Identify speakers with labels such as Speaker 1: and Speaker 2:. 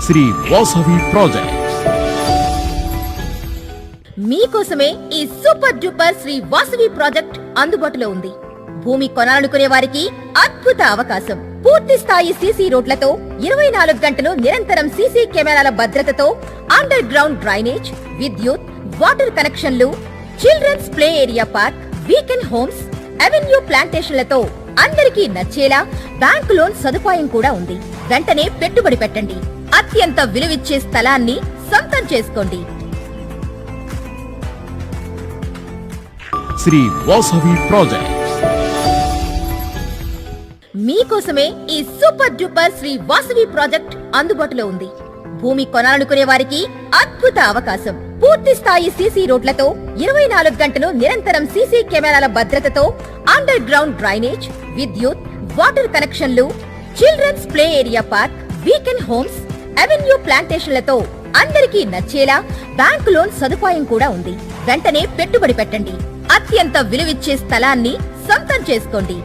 Speaker 1: Shri Vasavi project
Speaker 2: మీకోసమే ఈ super duper Shri Vasavi project అందుబాటులో ఉంది. భూమి కొనాలనుకునే వారికి అద్భుత అవకాశం. పూర్తి స్థాయి సీసీ రోడ్లతో 24 గంటలు నిరంతరం సీసీ కెమెరాల భద్రతతో అండర్ గ్రౌండ్ డ్రైనేజ్, విద్యుత్, వాటర్ కనెక్షన్లు, children's play area park, weekend homes, avenue ప్లాంటేషన్లతో అందరికీ నచ్చేలా బ్యాంకు లోన్ సదుపాయం కూడా ఉంది. వెంటనే పెట్టుబడి పెట్టండి. అత్యంత విలువిచ్చే స్థలాన్ని సొంతం చేసుకోండి.
Speaker 1: శ్రీ వాసవి ప్రాజెక్ట్
Speaker 2: మీకోసమే ఈ super duper Shri Vasavi project అందుబాటులో ఉంది. భూమి కొనాలనుకునే వారికి అద్భుత అవకాశం. పూర్తి స్థాయి సీసీ రోడ్లతో 24 గంటలు నిరంతరం సీసీ కెమెరాల భద్రతతో అండర్ గ్రౌండ్ డ్రైనేజ్, విద్యుత్, వాటర్ కనెక్షన్లు, children's play area park, weekend homes, avenue ప్లాంటేషన్లతో అందరికీ నచ్చేలా బ్యాంకు లోన్ సదుపాయం కూడా ఉంది. వెంటనే పెట్టుబడి పెట్టండి. అత్యంత విలువిచ్చే స్థలాన్ని సొంతం చేసుకోండి.